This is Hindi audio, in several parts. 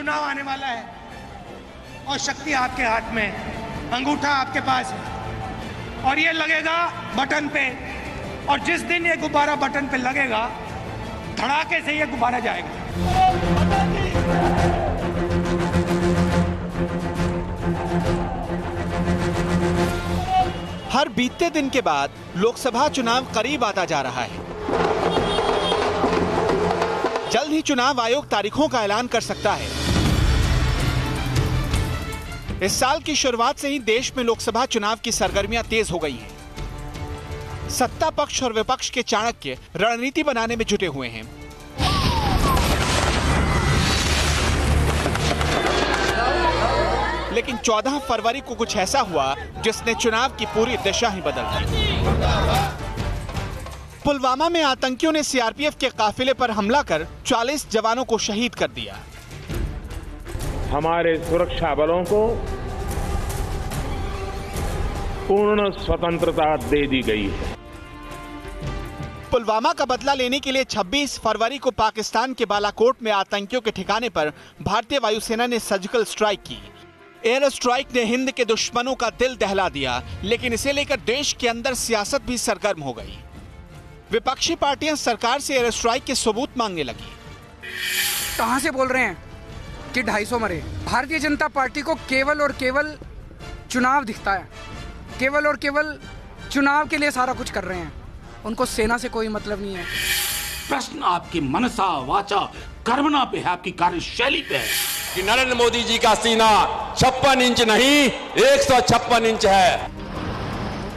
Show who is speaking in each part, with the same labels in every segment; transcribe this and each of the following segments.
Speaker 1: चुनाव आने वाला है और शक्ति आपके हाथ में है, अंगूठा आपके पास है और ये लगेगा बटन पे, और जिस दिन ये गुब्बारा बटन पे लगेगा धड़ाके से ये गुब्बारा जाएगा।
Speaker 2: हर बीतते दिन के बाद लोकसभा चुनाव करीब आता जा रहा है। जल्द ही चुनाव आयोग तारीखों का ऐलान कर सकता है। इस साल की शुरुआत से ही देश में लोकसभा चुनाव की सरगर्मियां तेज हो गई हैं। सत्ता पक्ष और विपक्ष के चाणक्य रणनीति बनाने में जुटे हुए हैं। लेकिन 14 फरवरी को कुछ ऐसा हुआ जिसने चुनाव की पूरी दिशा ही बदल दी। पुलवामा में आतंकियों ने सीआरपीएफ के काफिले पर हमला कर 40 जवानों को शहीद कर दिया।
Speaker 3: हमारे सुरक्षा बलों को पूर्ण स्वतंत्रता दे दी गई है।
Speaker 2: पुलवामा का बदला लेने के लिए 26 फरवरी को पाकिस्तान के बालाकोट में आतंकियों के ठिकाने पर भारतीय वायुसेना ने सर्जिकल स्ट्राइक की। एयर स्ट्राइक ने हिंद के दुश्मनों का दिल दहला दिया, लेकिन इसे लेकर देश के अंदर सियासत भी सरगर्म हो गई। विपक्षी पार्टियां सरकार से एयर स्ट्राइक के सबूत मांगने लगी।
Speaker 4: कहां से बोल रहे हैं कि 250 मरे? भारतीय जनता पार्टी को केवल और केवल चुनाव दिखता है, केवल और केवल चुनाव के लिए सारा कुछ कर रहे हैं। उनको सेना से कोई मतलब नहीं है।
Speaker 5: प्रश्न आपकी मनसा वाचा कर्मणा पे है, आपकी कार्यशैली पे है
Speaker 6: कि नरेंद्र मोदी जी का सीना 56 इंच नहीं 156 इंच है।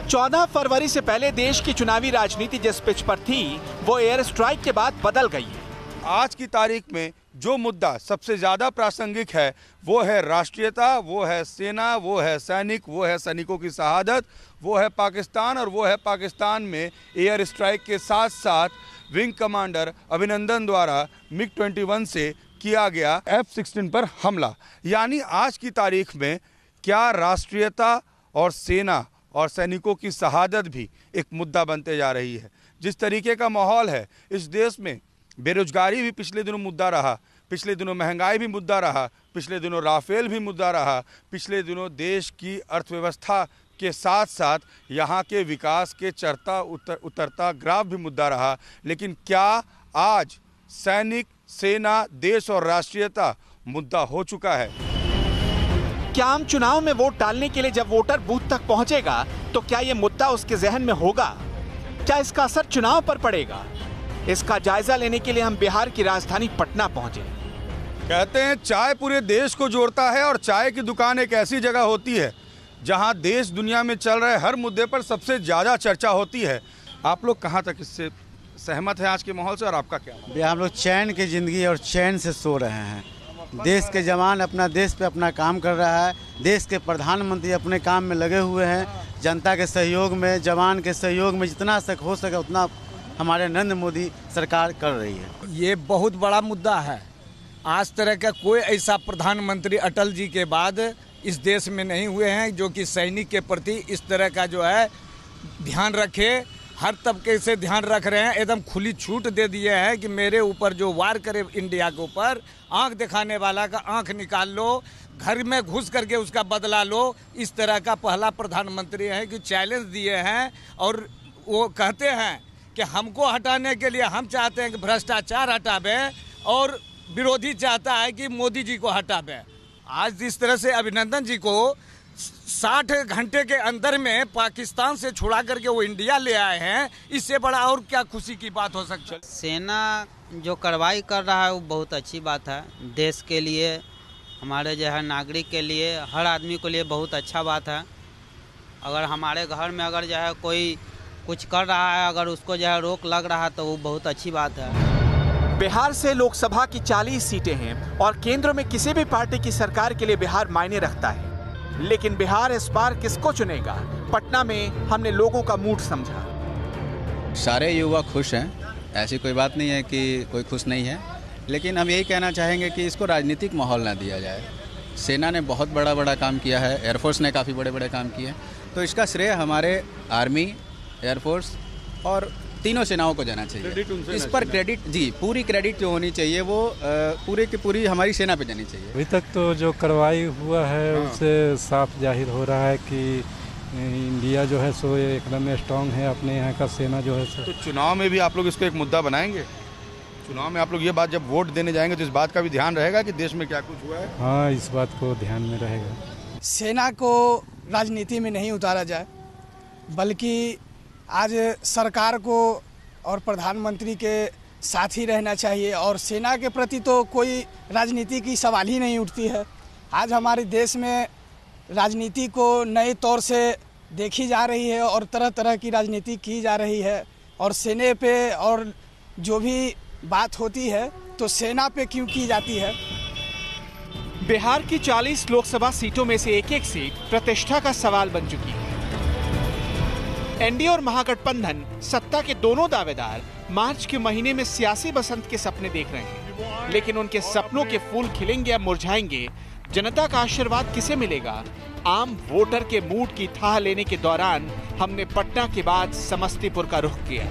Speaker 2: 14 फरवरी से पहले देश की चुनावी राजनीति जिस पिच पर थी वो एयर स्ट्राइक के बाद बदल गई है।
Speaker 7: आज की तारीख में जो मुद्दा सबसे ज्यादा प्रासंगिक है वो है राष्ट्रीयता, वो है सेना, वो है सैनिक, वो है सैनिकों की शहादत, वो है पाकिस्तान, और वो है पाकिस्तान में एयर स्ट्राइक के साथ साथ विंग कमांडर अभिनंदन द्वारा MiG-21 से किया गया F-16 पर हमला। यानी आज की तारीख में क्या राष्ट्रीयता और सेना और सैनिकों की शहादत भी एक मुद्दा बनते जा रही है। जिस तरीके का माहौल है इस देश में, बेरोजगारी भी पिछले दिनों मुद्दा रहा, पिछले दिनों महंगाई भी मुद्दा रहा, पिछले दिनों राफेल भी मुद्दा रहा, पिछले दिनों देश की अर्थव्यवस्था के साथ साथ यहाँ के विकास के चढ़ता उतरता ग्राफ भी मुद्दा रहा। लेकिन क्या आज सैनिक, सेना, देश और राष्ट्रीयता मुद्दा हो चुका है?
Speaker 2: क्या आम चुनाव में वोट डालने के लिए जब वोटर बूथ तक पहुंचेगा तो क्या ये मुद्दा उसके जहन में होगा? क्या इसका असर चुनाव पर पड़ेगा? इसका जायजा लेने के लिए हम बिहार की राजधानी पटना पहुंचे।
Speaker 7: कहते हैं चाय पूरे देश को जोड़ता है, और चाय की दुकान एक ऐसी जगह होती है जहां देश दुनिया में चल रहे हर मुद्दे पर सबसे ज़्यादा चर्चा होती है। आप लोग कहां तक इससे सहमत हैं आज के माहौल से, और आपका क्या?
Speaker 8: हम लोग चैन की जिंदगी और चैन से सो रहे हैं। देश के जवान अपना देश पे अपना काम कर रहा है, देश के प्रधानमंत्री अपने काम में लगे हुए हैं। जनता के सहयोग में, जवान के सहयोग में जितना हो सके उतना हमारे नरेंद्र मोदी सरकार कर रही है।
Speaker 9: ये बहुत बड़ा मुद्दा है। आज तरह का कोई ऐसा प्रधानमंत्री अटल जी के बाद इस देश में नहीं हुए हैं जो कि सैनिक के प्रति इस तरह का जो है ध्यान रखे। हर तबके से ध्यान रख रहे हैं, एकदम खुली छूट दे दिए हैं कि मेरे ऊपर जो वार करे इंडिया के ऊपर, आंख दिखाने वाला का आंख निकाल लो, घर में घुस करके उसका बदला लो। इस तरह का पहला प्रधानमंत्री है कि चैलेंज दिए हैं, और वो कहते हैं कि हमको हटाने के लिए हम चाहते हैं कि भ्रष्टाचार हटावे, और विरोधी चाहता है कि मोदी जी को हटावे। आज जिस तरह से अभिनंदन जी को 60 घंटे के अंदर में पाकिस्तान से छुड़ा करके वो इंडिया ले आए हैं, इससे बड़ा और क्या खुशी की बात हो सकती है?
Speaker 10: सेना जो कार्रवाई कर रहा है वो बहुत अच्छी बात है। देश के लिए, हमारे जो है नागरिक के लिए, हर आदमी के लिए बहुत अच्छा बात है। अगर हमारे घर में अगर जो है कोई कुछ कर रहा है, अगर उसको जो है रोक लग रहा है तो वो बहुत अच्छी बात है।
Speaker 2: बिहार से लोकसभा की 40 सीटें हैं और केंद्र में किसी भी पार्टी की सरकार के लिए बिहार मायने रखता है। लेकिन बिहार इस बार किसको चुनेगा? पटना में हमने लोगों का मूड समझा।
Speaker 11: सारे युवा खुश हैं, ऐसी कोई बात नहीं है कि कोई खुश नहीं है, लेकिन हम यही कहना चाहेंगे कि इसको राजनीतिक माहौल ना दिया जाए। सेना ने बहुत बड़ा काम किया है, एयरफोर्स ने काफ़ी बड़े काम किए हैं, तो इसका श्रेय हमारे आर्मी, एयरफोर्स और तीनों सेनाओं को जाना चाहिए। इस पर क्रेडिट जी, पूरी क्रेडिट जो होनी चाहिए वो पूरी की पूरी हमारी सेना पे जानी चाहिए।
Speaker 12: अभी तक तो जो कार्रवाई हुआ है उससे साफ जाहिर हो रहा है कि इंडिया जो है सो एकदम स्ट्रांग है, अपने यहाँ का सेना जो है सो।
Speaker 7: तो चुनाव में भी आप लोग इसको एक मुद्दा बनाएंगे? चुनाव में आप लोग ये बात जब वोट देने जाएंगे तो इस बात का भी ध्यान रहेगा कि देश में क्या कुछ हुआ है?
Speaker 12: हाँ, इस बात को ध्यान में रहेगा।
Speaker 13: सेना को राजनीति में नहीं उतारा जाए, बल्कि आज सरकार को और प्रधानमंत्री के साथ ही रहना चाहिए और सेना के प्रति तो कोई राजनीति की सवाल ही नहीं उठती है। आज हमारे देश में राजनीति को नए तौर से देखी जा रही है और तरह तरह की राजनीति की जा रही है और सेना पे और जो भी बात होती है तो सेना पे क्यों की जाती है।
Speaker 2: बिहार की 40 लोकसभा सीटों में से एक एक सीट प्रतिष्ठा का सवाल बन चुकी है। एनडीए और महागठबंधन सत्ता के दोनों दावेदार मार्च के महीने में सियासी बसंत के सपने देख रहे हैं, लेकिन उनके सपनों के फूल खिलेंगे या मुरझाएंगे, जनता का आशीर्वाद किसे मिलेगा? आम वोटर के मूड की थाह लेने के दौरान हमने पटना के बाद समस्तीपुर का रुख किया।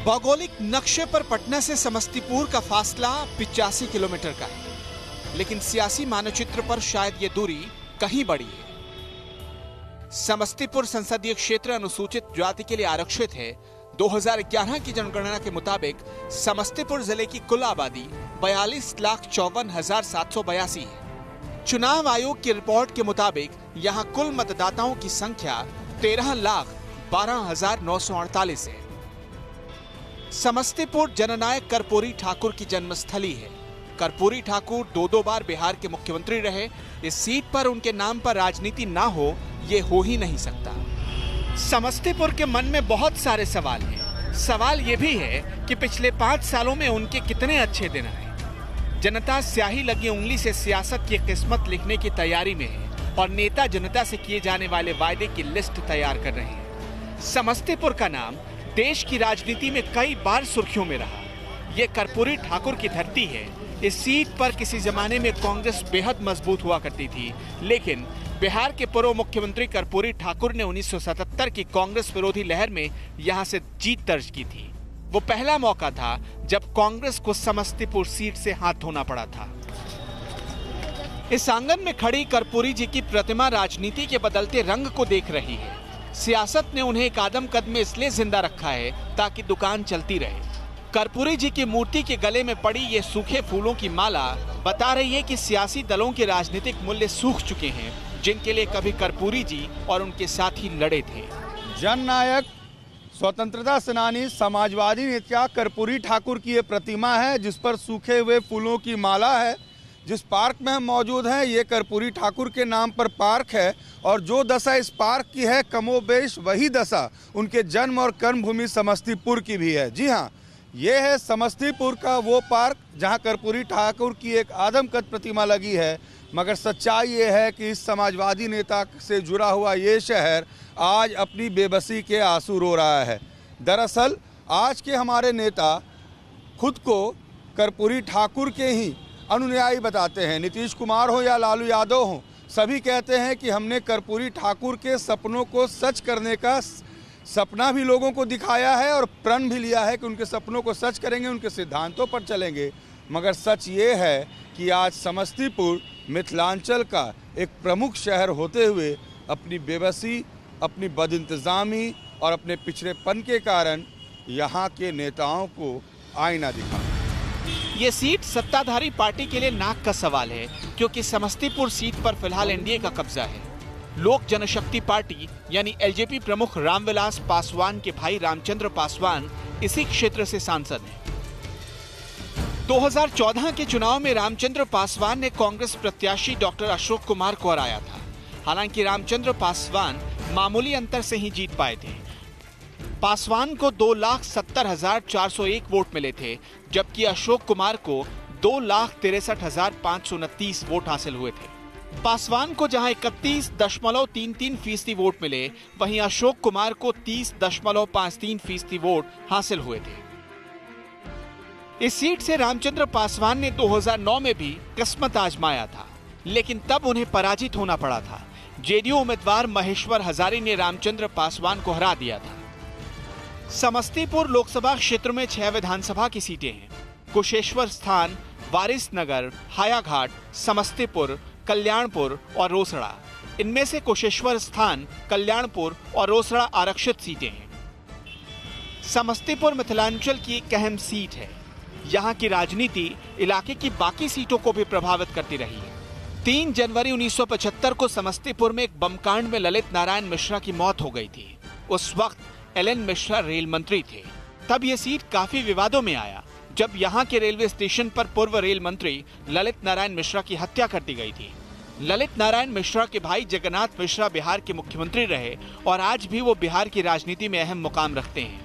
Speaker 2: भौगोलिक नक्शे पर पटना से समस्तीपुर का फासला 85 किलोमीटर का है, लेकिन सियासी मानचित्र पर शायद ये दूरी कहीं बड़ी है। समस्तीपुर संसदीय क्षेत्र अनुसूचित जाति के लिए आरक्षित है। 2011 की जनगणना के मुताबिक समस्तीपुर जिले की कुल आबादी 42,54,782 है। चुनाव आयोग की रिपोर्ट के मुताबिक यहां कुल मतदाताओं की संख्या 13,12,948 है। समस्तीपुर जननायक कर्पूरी ठाकुर की जन्मस्थली है। कर्पूरी ठाकुर 2 बार बिहार के मुख्यमंत्री रहे। इस सीट पर उनके नाम पर राजनीति ना हो, ये हो ही नहीं सकता। समस्तीपुर के मन में बहुत सारे सवाल हैं। सवाल ये भी है कि पिछले 5 सालों में उनके कितने अच्छे दिन आए। जनता स्याही लगी उंगली से सियासत की किस्मत लिखने की तैयारी में है और नेता जनता से किए जाने वाले वायदे की लिस्ट तैयार कर रहे हैं। समस्तीपुर का नाम देश की राजनीति में कई बार सुर्खियों में रहा। ये कर्पूरी ठाकुर की धरती है। इस सीट पर किसी जमाने में कांग्रेस बेहद मजबूत हुआ करती थी, लेकिन बिहार के पूर्व मुख्यमंत्री कर्पूरी ठाकुर ने 1977 की कांग्रेस विरोधी लहर में यहां से जीत दर्ज की थी। वो पहला मौका था जब कांग्रेस को समस्तीपुर सीट से हाथ धोना पड़ा था। इस आंगन में खड़ी कर्पूरी जी की प्रतिमा राजनीति के बदलते रंग को देख रही है। सियासत ने उन्हें एक आदम कद में इसलिए जिंदा रखा है ताकि दुकान चलती रहे। कर्पूरी जी की मूर्ति के गले में पड़ी ये सूखे फूलों की माला बता रही है कि सियासी दलों के राजनीतिक मूल्य सूख चुके हैं, जिनके लिए कभी कर्पूरी जी और उनके साथी लड़े थे।
Speaker 7: जननायक, स्वतंत्रता सेनानी, समाजवादी नेता कर्पूरी ठाकुर की ये प्रतिमा है, जिस पर सूखे हुए फूलों की माला है। जिस पार्क में हम मौजूद हैं, ये कर्पूरी ठाकुर के नाम पर पार्क है और जो दशा इस पार्क की है, कमोबेश वही दशा उनके जन्म और कर्मभूमि समस्तीपुर की भी है। जी हाँ, ये है समस्तीपुर का वो पार्क जहां कर्पूरी ठाकुर की एक आदमकद प्रतिमा लगी है। मगर सच्चाई ये है कि इस समाजवादी नेता से जुड़ा हुआ ये शहर आज अपनी बेबसी के आंसू रो रहा है। दरअसल आज के हमारे नेता खुद को कर्पूरी ठाकुर के ही अनुयायी बताते हैं। नीतीश कुमार हो या लालू यादव हो, सभी कहते हैं कि हमने कर्पूरी ठाकुर के सपनों को सच करने का सपना भी लोगों को दिखाया है और प्रण भी लिया है कि उनके सपनों को सच करेंगे, उनके सिद्धांतों पर चलेंगे। मगर सच ये है कि आज समस्तीपुर मिथिलांचल का एक प्रमुख शहर होते हुए अपनी बेबसी, अपनी बदइंतजामी और अपने पिछड़ेपन के कारण यहाँ के नेताओं को आईना दिखा।
Speaker 2: ये सीट सत्ताधारी पार्टी के लिए नाक का सवाल है, क्योंकि समस्तीपुर सीट पर फिलहाल एनडीए का कब्जा है। लोक जनशक्ति पार्टी यानी एलजेपी प्रमुख रामविलास पासवान के भाई रामचंद्र पासवान इसी क्षेत्र से सांसद हैं। 2014 के चुनाव में रामचंद्र पासवान ने कांग्रेस प्रत्याशी डॉक्टर अशोक कुमार को हराया था। हालांकि रामचंद्र पासवान मामूली अंतर से ही जीत पाए थे। पासवान को 2,70,401 वोट मिले थे, जबकि अशोक कुमार को 2,63,529 वोट हासिल हुए थे। पासवान को जहां 31.33% वोट मिले, वहीं अशोक कुमार को 30.53% वोट हासिल हुए थे। इस सीट से रामचंद्र पासवान ने 2009 में भी किस्मत आजमाया था, लेकिन तब उन्हें पराजित होना पड़ा था। जेडीयू उम्मीदवार महेश्वर हजारी ने रामचंद्र पासवान को हरा दिया था। समस्तीपुर लोकसभा क्षेत्र में 6 विधानसभा की सीटें हैं। कुशेश्वर स्थान, वारिसनगर, हायाघाट, समस्तीपुर, कल्याणपुर और रोसड़ा। इनमें से कुशेश्वर स्थान, कल्याणपुर और रोसड़ा आरक्षित सीटें हैं। समस्तीपुर मिथिलांचल की एक अहम सीट है। यहाँ की राजनीति इलाके की बाकी सीटों को भी प्रभावित करती रही है। 3 जनवरी 1975 को समस्तीपुर में एक बम कांड में ललित नारायण मिश्रा की मौत हो गई थी। उस वक्त एल.एन. मिश्रा रेल मंत्री थे। तब ये सीट काफी विवादों में आया जब यहाँ के रेलवे स्टेशन पर पूर्व रेल मंत्री ललित नारायण मिश्रा की हत्या कर दी गई थी। ललित नारायण मिश्रा के भाई जगन्नाथ मिश्रा बिहार के मुख्यमंत्री रहे और आज भी वो बिहार की राजनीति में अहम मुकाम रखते हैं।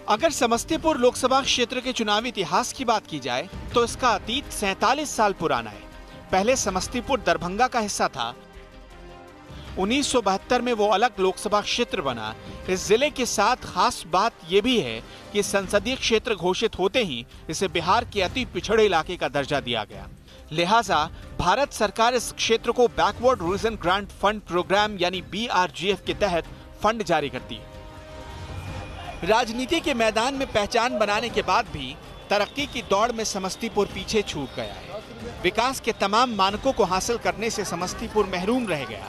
Speaker 2: अगर समस्तीपुर लोकसभा क्षेत्र के चुनावी इतिहास की बात की जाए तो इसका अतीत 47 साल पुराना है। पहले समस्तीपुर दरभंगा का हिस्सा था। 1972 में वो अलग लोकसभा क्षेत्र बना। इस जिले के साथ खास बात यह भी है कि संसदीय क्षेत्र घोषित होते ही इसे बिहार के अति पिछड़े इलाके का दर्जा दिया गया। लिहाजा भारत सरकार इस क्षेत्र को backward region grant fund programme यानी BRGF के तहत फंड जारी करती है। राजनीति के मैदान में पहचान बनाने के बाद भी तरक्की की दौड़ में समस्तीपुर पीछे छूट गया है। विकास के तमाम मानकों को हासिल करने से समस्तीपुर महरूम रह गया।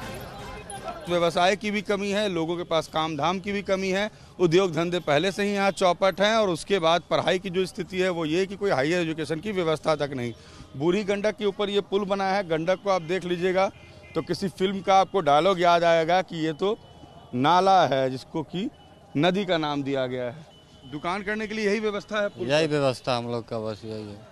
Speaker 7: व्यवसाय की भी कमी है, लोगों के पास काम धाम की भी कमी है, उद्योग धंधे पहले से ही यहाँ चौपट हैं और उसके बाद पढ़ाई की जो स्थिति है वो ये कि कोई हायर एजुकेशन की व्यवस्था तक नहीं। बूढ़ी गंडक के ऊपर ये पुल बना है। गंडक को आप देख लीजिएगा तो किसी फिल्म का आपको डायलॉग याद आएगा कि ये तो नाला है जिसको कि नदी का नाम दिया गया है। दुकान करने के लिए यही व्यवस्था है,
Speaker 14: यही व्यवस्था हम लोग का, बस यही है।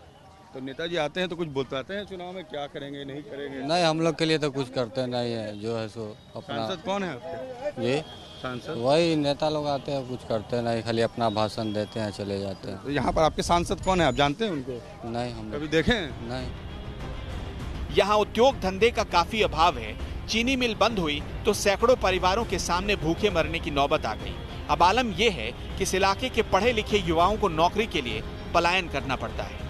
Speaker 7: तो नेताजी आते हैं तो कुछ बताते हैं चुनाव में क्या करेंगे नहीं करेंगे?
Speaker 14: नहीं, हम लोग के लिए तो कुछ करते नहीं है। जो है सो अपना
Speaker 7: सांसद कौन है आपके?
Speaker 14: ये
Speaker 7: सांसद
Speaker 14: वही नेता लोग आते हैं, कुछ करते नहीं, खाली अपना भाषण देते हैं, चले जाते हैं।
Speaker 7: तो यहाँ पर आपके सांसद कौन है, आप जानते हैं उनको?
Speaker 14: नहीं, हम
Speaker 7: कभी देखे
Speaker 14: नहीं।
Speaker 2: यहाँ उद्योग धंधे का काफी अभाव है। चीनी मिल बंद हुई तो सैकड़ों परिवारों के सामने भूखे मरने की नौबत आ गई। अब आलम यह है कि इस इलाके के पढ़े लिखे युवाओं को नौकरी के लिए पलायन करना पड़ता है।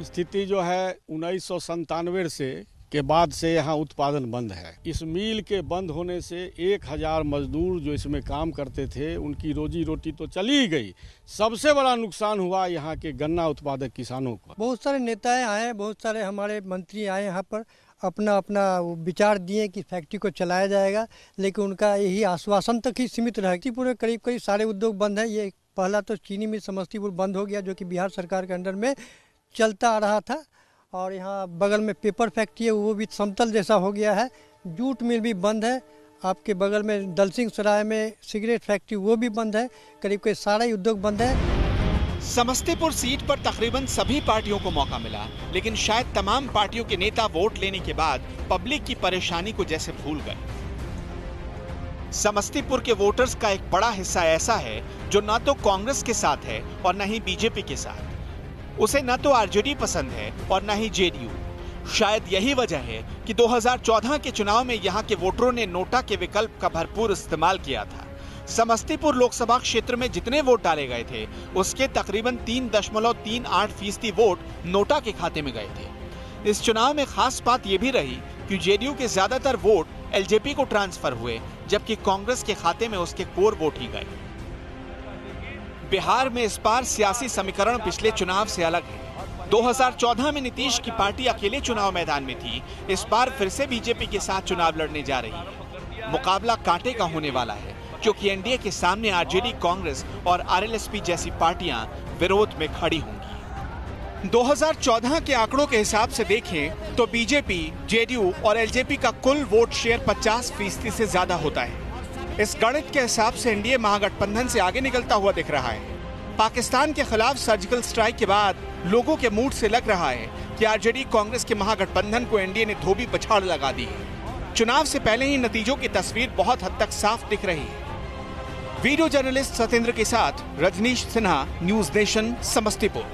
Speaker 15: स्थिति जो है 1997 से के बाद से यहाँ उत्पादन बंद है। इस मिल के बंद होने से 1000 मजदूर जो इसमें काम करते थे उनकी रोजी रोटी तो चली गई। सबसे बड़ा नुकसान हुआ यहाँ के गन्ना उत्पादक किसानों को।
Speaker 16: बहुत सारे नेताएं आए, बहुत सारे हमारे मंत्री आए, यहाँ पर अपना अपना विचार दिए कि फैक्ट्री को चलाया जाएगा, लेकिन उनका यही आश्वासन तक ही सीमित रहा। पूरे करीब सारे उद्योग बंद है। ये पहला तो चीनी मिल समस्तीपुर बंद हो गया जो कि बिहार सरकार के अंडर में चलता आ रहा था, और यहाँ बगल में पेपर फैक्ट्री है वो भी समतल जैसा हो गया है। जूट मिल भी बंद है। आपके बगल में दलसिंह सराय में सिगरेट फैक्ट्री वो भी बंद है। करीब सारा ही उद्योग बंद है।
Speaker 2: समस्तीपुर सीट पर तकरीबन सभी पार्टियों को मौका मिला, लेकिन शायद तमाम पार्टियों के नेता वोट लेने के बाद पब्लिक की परेशानी को जैसे भूल गए। समस्तीपुर के वोटर्स का एक बड़ा हिस्सा ऐसा है जो न तो कांग्रेस के साथ है और न ही बीजेपी के साथ। उसे न तो आरजेडी पसंद है और न ही जेडीयू। शायद यही वजह है कि 2014 के चुनाव में यहाँ के वोटरों ने नोटा के विकल्प का भरपूर इस्तेमाल किया था। समस्तीपुर लोकसभा क्षेत्र में जितने वोट डाले गए थे उसके तकरीबन 3.38% वोट नोटा के खाते में गए थे। इस चुनाव में खास बात यह भी रही कि जेडीयू के ज्यादातर वोट एलजेपी को ट्रांसफर हुए, जबकि कांग्रेस के खाते में उसके कोर वोट ही गए। बिहार में इस बार सियासी समीकरण पिछले चुनाव से अलग है। 2014 में नीतीश की पार्टी अकेले चुनाव मैदान में थी। इस बार फिर से बीजेपी के साथ चुनाव लड़ने जा रही है। मुकाबला कांटे का होने वाला है, क्योंकि एनडीए के सामने आरजेडी, कांग्रेस और आरएलएसपी जैसी पार्टियां विरोध में खड़ी होंगी। 2014 के आंकड़ों के हिसाब से देखें तो बीजेपी, जेडीयू और एलजेपी का कुल वोट शेयर 50% से ज्यादा होता है। इस गणित के हिसाब से एनडीए महागठबंधन से आगे निकलता हुआ दिख रहा है। पाकिस्तान के खिलाफ सर्जिकल स्ट्राइक के बाद लोगों के मूड से लग रहा है कि आरजेडी कांग्रेस के महागठबंधन को एनडीए ने धोबी पछाड़ लगा दी है। चुनाव से पहले ही नतीजों की तस्वीर बहुत हद तक साफ दिख रही है। वीडियो जर्नलिस्ट सत्येंद्र के साथ रजनीश सिन्हा, न्यूज नेशन, समस्तीपुर।